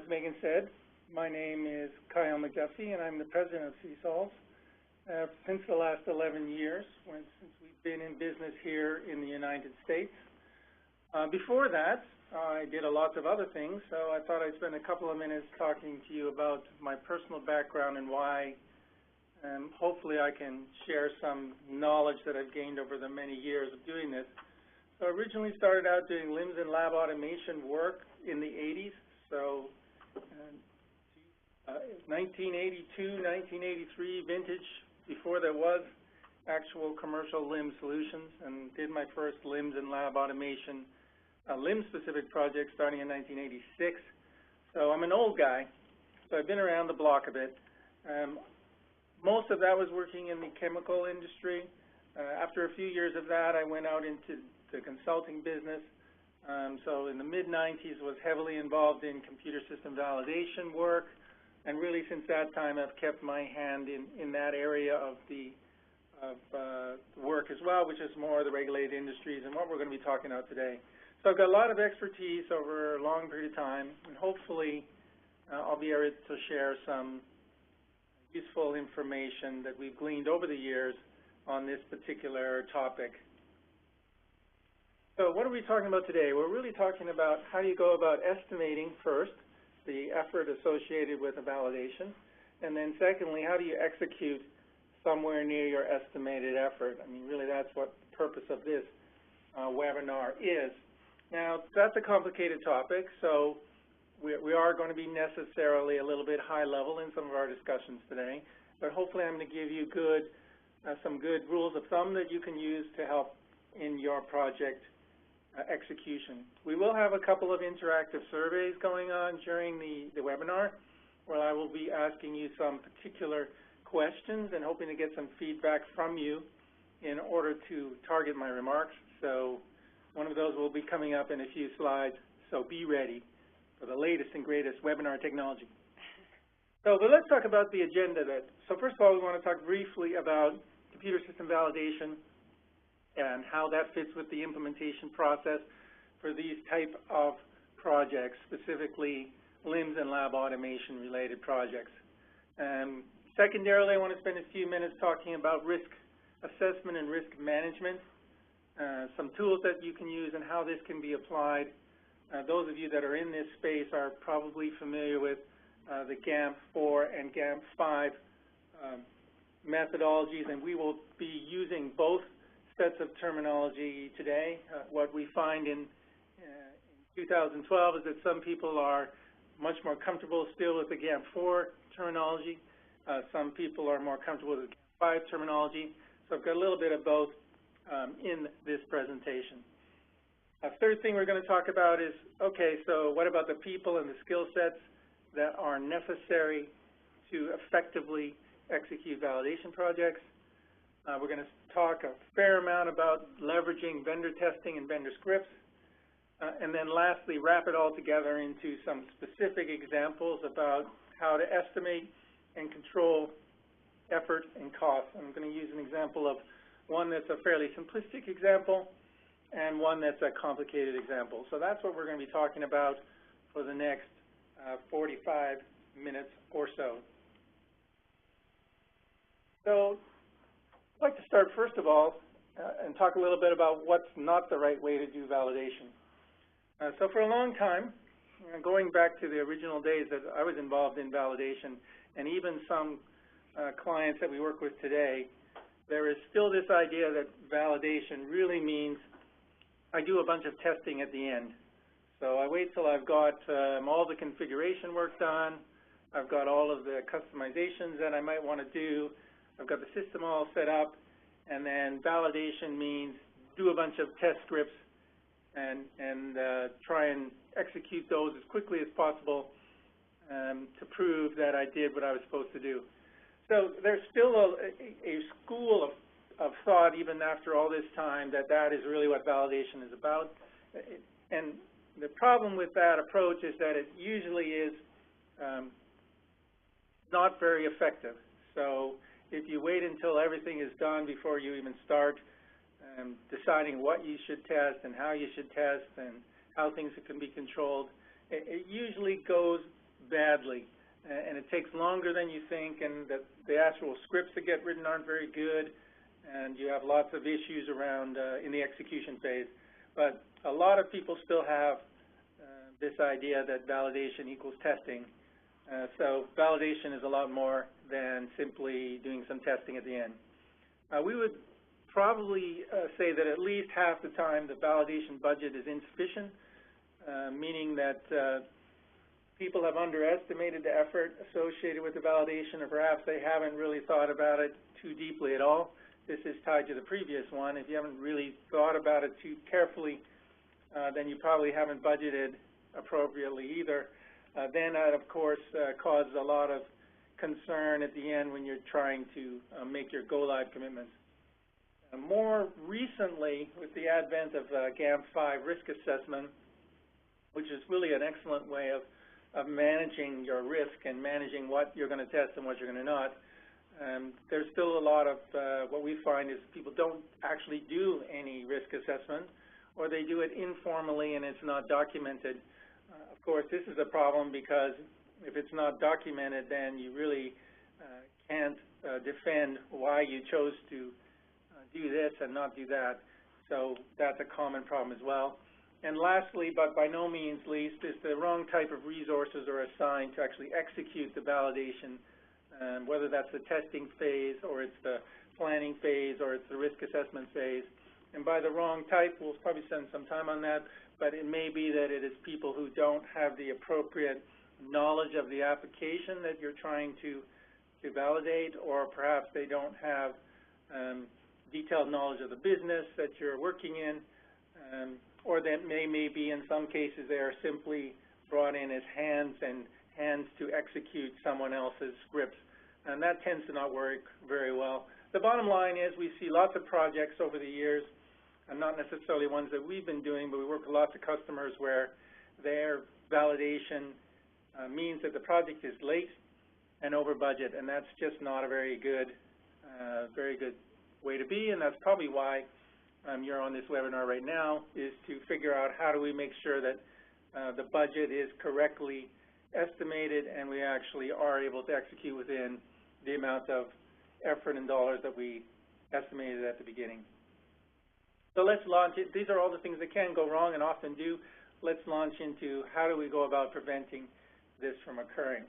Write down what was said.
As Megan said, my name is Kyle McDuffie, and I'm the president of CSols. Since the last 11 years, since we've been in business here in the United States. Before that, I did lots of other things, so I thought I'd spend a couple of minutes talking to you about my personal background and why hopefully I can share some knowledge that I've gained over the many years of doing this. So I originally started out doing LIMS and lab automation work in the 80s, so 1982, 1983 vintage, before there was actual commercial LIMS solutions, and did my first LIMS and lab automation LIMS-specific project starting in 1986. So I'm an old guy, so I've been around the block a bit. Most of that was working in the chemical industry. After a few years of that, I went out into the consulting business. So in the mid-90s, was heavily involved in computer system validation work. And really, since that time, I've kept my hand in that area of the work as well, which is more the regulated industries and what we're going to be talking about today. So I've got a lot of expertise over a long period of time, and hopefully I'll be able to share some useful information that we've gleaned over the years on this particular topic. So what are we talking about today? We're really talking about how you go about estimating first the effort associated with a validation, and then secondly, how do you execute somewhere near your estimated effort? I mean, really that's what the purpose of this webinar is. Now, that's a complicated topic, so we are going to be necessarily a little bit high level in some of our discussions today, but hopefully I'm going to give you some good rules of thumb that you can use to help in your project execution. We will have a couple of interactive surveys going on during the webinar, where I will be asking you some particular questions and hoping to get some feedback from you in order to target my remarks. So one of those will be coming up in a few slides, so be ready for the latest and greatest webinar technology. So but let's talk about the agenda then. So first of all, we want to talk briefly about computer system validation and how that fits with the implementation process for these type of projects, specifically LIMS and lab automation related projects. Secondarily, I want to spend a few minutes talking about risk assessment and risk management, some tools that you can use and how this can be applied. Those of you that are in this space are probably familiar with the GAMP4 and GAMP5 methodologies, and we will be using both sets of terminology today. What we find in 2012 is that some people are much more comfortable still with the GAMP4 terminology. Some people are more comfortable with the GAMP5 terminology. So I've got a little bit of both in this presentation. Third thing we're going to talk about is, okay, so what about the people and the skill sets that are necessary to effectively execute validation projects? We're going to talk a fair amount about leveraging vendor testing and vendor scripts. And then lastly, wrap it all together into some specific examples about how to estimate and control effort and cost. I'm going to use an example of one that's a fairly simplistic example and one that's a complicated example. So that's what we're going to be talking about for the next 45 minutes or so. So I'd like to start, first of all, and talk a little bit about what's not the right way to do validation. So for a long time, going back to the original days that I was involved in validation, and even some clients that we work with today, there is still this idea that validation really means I do a bunch of testing at the end. So I wait till I've got all the configuration work done, I've got all of the customizations that I might want to do, I've got the system all set up, and then validation means do a bunch of test scripts and try and execute those as quickly as possible to prove that I did what I was supposed to do. So there's still a school of thought, even after all this time, that that is really what validation is about. And the problem with that approach is that it usually is not very effective. So if you wait until everything is done before you even start deciding what you should test and how you should test and how things can be controlled, it usually goes badly, and it takes longer than you think, and the actual scripts that get written aren't very good, and you have lots of issues around in the execution phase. But a lot of people still have this idea that validation equals testing. So validation is a lot more than simply doing some testing at the end. We would probably say that at least half the time the validation budget is insufficient, meaning that people have underestimated the effort associated with the validation, or perhaps they haven't really thought about it too deeply at all. This is tied to the previous one. If you haven't really thought about it too carefully, then you probably haven't budgeted appropriately either. Then that, of course, causes a lot of concern at the end when you're trying to make your go-live commitments. More recently, with the advent of GAMP5 risk assessment, which is really an excellent way of managing your risk and managing what you're going to test and what you're going to not, there's still a lot of what we find is people don't actually do any risk assessment, or they do it informally and it's not documented. Of course, this is a problem because if it's not documented, then you really can't defend why you chose to do this and not do that. So that's a common problem as well. And lastly, but by no means least, is the wrong type of resources are assigned to actually execute the validation, whether that's the testing phase, or it's the planning phase, or it's the risk assessment phase. And by the wrong type, we'll probably spend some time on that, but it may be that it is people who don't have the appropriate knowledge of the application that you're trying to validate, or perhaps they don't have detailed knowledge of the business that you're working in, or that may be in some cases they are simply brought in as hands to execute someone else's scripts, and that tends to not work very well. The bottom line is we see lots of projects over the years, and not necessarily ones that we've been doing, but we work with lots of customers where their validation means that the project is late and over budget, and that's just not a very good way to be, and that's probably why you're on this webinar right now, is to figure out how do we make sure that the budget is correctly estimated and we actually are able to execute within the amount of effort and dollars that we estimated at the beginning. So let's launch it. These are all the things that can go wrong and often do. Let's launch into how do we go about preventing this from occurring.